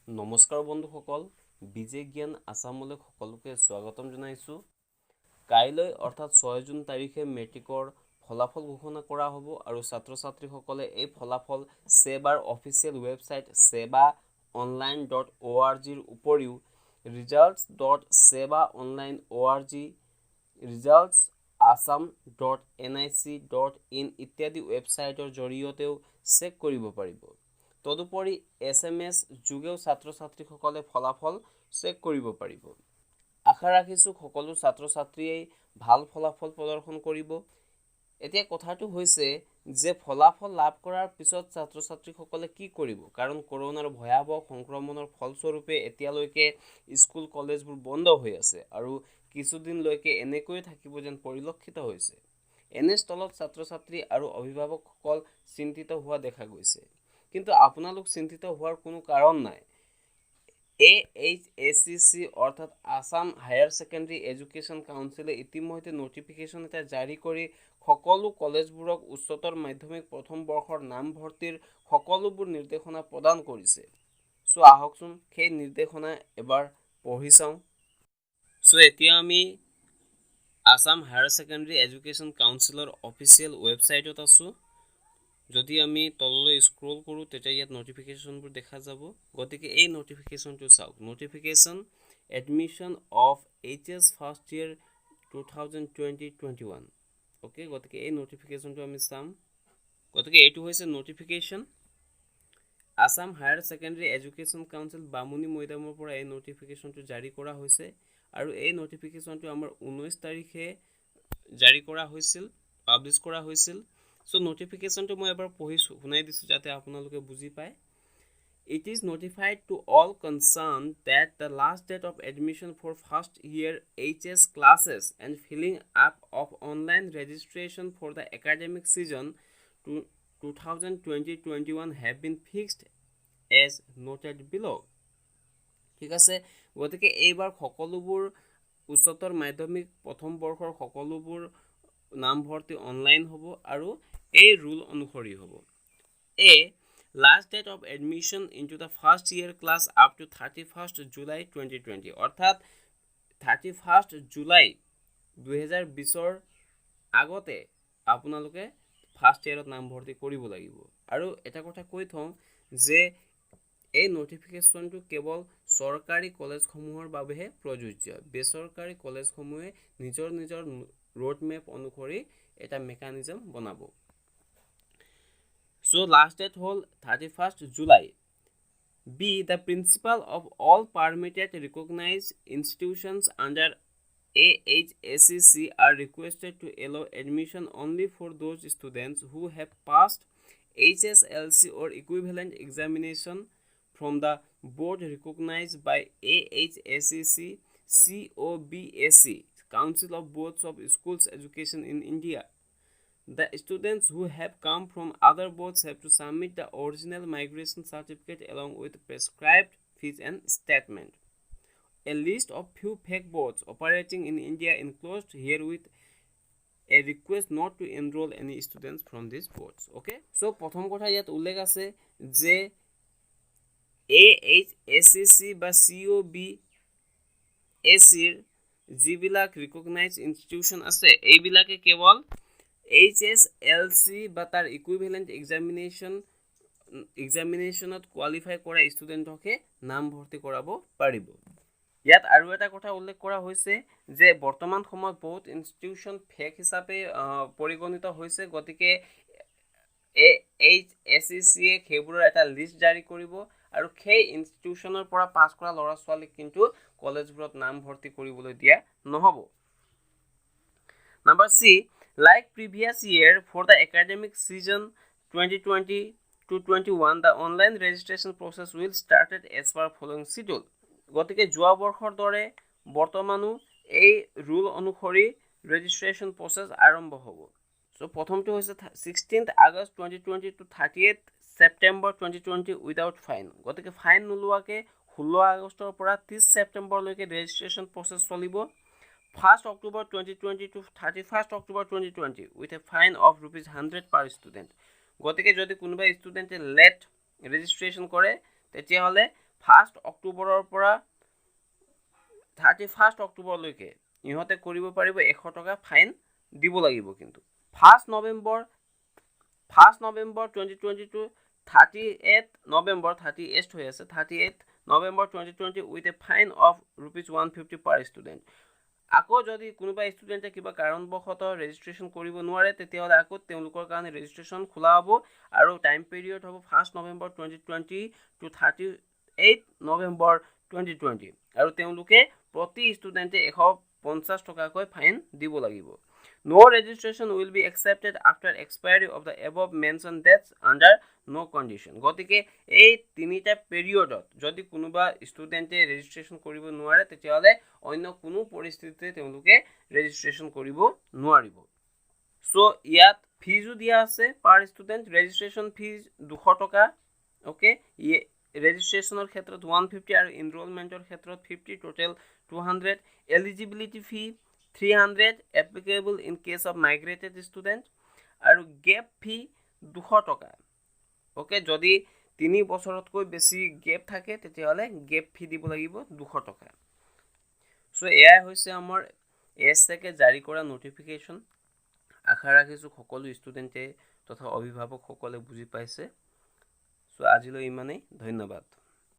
নমস্কাৰ বন্ধুসকল, বিজে জ্ঞান আছামলৈ সকলোকে স্বাগতম জনাইছোঁ। কাইলৈ অৰ্থাৎ 6 জুন তাৰিখে মেট্ৰিকৰ ফলাফল ঘোষণা কৰা হ'ব আৰু ছাত্ৰ ছাত্ৰীসকলে এই ফলাফল সেবাৰ অফিচিয়েল ৱেবছাইট sebaonline.org ৰ উপৰিও results.sebaonline.org, resultsassam.nic.in ইত্যাদি ৱেবছাইটৰ জৰিয়তেও চেক কৰিব পাৰিব। তদুপৰি SMS যোগেও ছাত্ৰ ছাত্ৰীসকলে ফলাফল চেক কৰিব পাৰিব। আশা ৰাখিছোঁ সকলো ছাত্ৰ ছাত্ৰীয়ে ভাল ফলাফল প্ৰদৰ্শন কৰিব। এতিয়া কথাটো হৈছে যে ফলাফল লাভ কৰাৰ পিছত ছাত্ৰ ছাত্ৰীসকলে কি কৰিব, কাৰণ কৰোনাৰ ভয়াৱহ সংক্ৰমণৰ ফলস্বৰূপে এতিয়ালৈকে স্কুল কলেজবোৰ বন্ধ হৈ আছে আৰু কিছুদিনলৈকে এনেকৈ থাকিব যেন পৰিলক্ষিত হৈছে। এনে স্থলত ছাত্ৰ ছাত্ৰী আৰু অভিভাৱকসকল চিন্তিত হোৱা দেখা গৈছে। কিন্তু আপোনালোক চিন্তিত হোৱাৰ কোনো কাৰণ নাই। AHSCC অৰ্থাৎ আসাম হায়াৰ ছেকেণ্ডাৰী এডুকেশ্যন কাউন্সিলে ইতিমধ্যে নটিফিকেশ্যন এটা জাৰি কৰি সকলো কলেজবোৰক উচ্চতৰ মাধ্যমিক প্ৰথম বৰ্ষৰ নামভৰ্তিৰ সকলোবোৰ নিৰ্দেশনা প্ৰদান কৰিছে। আহকচোন সেই নিৰ্দেশনা এবাৰ পঢ়ি চাওঁ। এতিয়া আমি আসাম হায়াৰ ছেকেণ্ডাৰী এডুকেশ্যন কাউন্সিলৰ অফিচিয়েল ৱেবছাইটত আছোঁ। যদি আমি তললৈ স্ক্ৰল কৰোঁ তেতিয়া ইয়াত নটিফিকেশ্যনবোৰ দেখা যাব। গতিকে এই নটিফিকেশ্যনটো চাওক, notification admission of HS first year 2020-21। Okay, গতিকে এই নটিফিকেশ্যনটো আমি চাম। গতিকে এইটো হৈছে notification. Assam higher secondary education council Bamuni মৈদামৰ পৰা এই নটিফিকেশ্যনটো জাৰি কৰা হৈছে আৰু এই নটিফিকেশ্যনটো আমাৰ 19 তাৰিখে জাৰি কৰা হৈছিল, পাব্লিছ কৰা হৈছিল। নটিফিকেশ্যনটো মই এবাৰ পঢ়িছোঁ, শুনাই দিছোঁ যাতে আপোনালোকে বুজি পায়। It is notified to all concerned that the last date of admission for first year HS classes and filling up of online registration for the academic season 2020-21 have been fixed as noted below. ঠিক আছে, গতিকে এইবাৰ সকলোবোৰ উচ্চতৰ মাধ্যমিক প্ৰথম বৰ্ষৰ সকলোবোৰ নামভৰ্তি অনলাইন হ'ব আৰু এই ৰুল অনুসৰি হ'ব। Last date of admission into the first year class up to 31st July 2020 অৰ্থাৎ 31st জুলাই 2020 আগতে আপোনালোকে ফাৰ্ষ্ট ইয়াৰত নামভৰ্তি কৰিব লাগিব। আৰু এটা কথা কৈ থওঁ যে এই নটিফিকেশ্যনটো কেৱল চৰকাৰী কলেজসমূহৰ বাবেহে প্ৰযোজ্য। বেচৰকাৰী কলেজসমূহে নিজৰ নিজৰ ৰোড মেপ অনুসৰি এটা মেকানিজম বনাব। Last date হ'ল 31st July. B. The principal of all permitted recognized institutions under AHSCC are requested to allow admission only for those students who have passed HSLC or equivalent examination from the board recognized by AHSCC, COBAC, Council of Boards of Schools Education in India. The students who have come from other boards have to submit the original migration certificate along with prescribed fees and statement. A list of few fake boards operating in India enclosed herewith a request not to enroll any students from these boards. Okay, প্ৰথম কথা ইয়াত উল্লেখ আছে যে AHSCC বা COBAC যিবিলাক recognised institution আছে এইবিলাকে কেৱল HSLC বা তাৰ ইকুইভেলেণ্ট এক্সামিনেশ্যনত কোৱালিফাই কৰা ষ্টুডেণ্টকহে নামভৰ্তি কৰাব পাৰিব। ইয়াত আৰু এটা কথা উল্লেখ কৰা হৈছে যে বৰ্তমান সময়ত বহুত ইনষ্টিটিউশ্যন ফেক হিচাপে পৰিগণিত হৈছে। গতিকে AHSCCয়ে সেইবোৰৰ এটা লিষ্ট জাৰি কৰিব আৰু সেই ইনষ্টিটিউশ্যনৰ পৰা পাছ কৰা ল'ৰা ছোৱালীক কিন্তু কলেজবোৰত নামভৰ্তি কৰিবলৈ দিয়া নহ'ব। Number C. Like previous year for the academic season 2020-21, the online registration process will start as per following schedule. গতিকে যোৱা বৰ্ষৰ দৰে বৰ্তমানো এই ৰুল অনুসৰি ৰেজিষ্ট্ৰেশ্যন প্ৰচেছ আৰম্ভ হ'ব। প্ৰথমটো হৈছে 16th August 2020 to 30th September 2020 without fine. গতিকে ফাইন নোলোৱাকৈ 16 আগষ্টৰ পৰা 30 ছেপ্টেম্বৰলৈকে ৰেজিষ্ট্ৰেশ্যন প্ৰচেছ চলিব। 1st October 2020 to 31st October 2020 with a fine of ₹100 per student. গতিকে যদি কোনোবা ষ্টুডেণ্টে লেট ৰেজিষ্ট্ৰেশ্যন কৰে তেতিয়াহ'লে 1 অক্টোবৰৰ পৰা 31 অক্টোবৰলৈকে ইহঁতে কৰিব পাৰিব 100 টকা ফাইন দিব লাগিব কিন্তু 1 নৱেম্বৰ 2022 38 নৱেম্বৰ 38 হৈ আছে 38 November 2020 with a fine of ₹150 per student আকৌ যদি কোনোবা ষ্টুডেণ্টে কিবা কাৰণবশতঃ ৰেজিষ্ট্ৰেশ্যন কৰিব নোৱাৰে তেতিয়াহ'লে আকৌ তেওঁলোকৰ কাৰণে ৰেজিষ্ট্ৰেশ্যন খোলা হ'ব আৰু টাইম পিৰিয়ড হ'ব 1 নৱেম্বৰ 2020 to 38 নৱেম্বৰ 2020 আৰু তেওঁলোকে প্ৰতি ষ্টুডেণ্টে 150 টকাকৈ ফাইন দিব লাগিব No registration will be accepted after expiry of the above mentioned dates under no condition. গতিকে এই তিনিটা পিৰিয়ডত যদি কোনোবা ষ্টুডেণ্টে ৰেজিষ্ট্ৰেশ্যন কৰিব নোৱাৰে তেতিয়াহ'লে অন্য কোনো পৰিস্থিতিতে তেওঁলোকে ৰেজিষ্ট্ৰেশ্যন কৰিব নোৱাৰিব সো ইয়াত ফিজো দিয়া আছে পাৰ ষ্টুডেণ্ট ৰেজিষ্ট্ৰেশ্যন ফিজ 200 টকা ওকে ৰেজিষ্ট্ৰেশ্যনৰ ক্ষেত্ৰত 150 আৰু এনৰোলমেণ্টৰ ক্ষেত্ৰত 50 total 200 eligibility Phi 300 applicable in case of migrated student আৰু gap fee 200 টকা ওকে যদি 3 বছৰতকৈ বেছি gap থাকে তেতিয়াহলে gap fee দিব লাগিব 200 টকা সো এয়া হৈছে আমাৰ এছকে জাৰি কৰা নোটিফিকেশন আশা ৰাখিছো সকলো ষ্টুডেণ্টে তথা অভিভাৱক সকলে বুজি পাইছে সো আজিলৈ ইমানেই ধন্যবাদ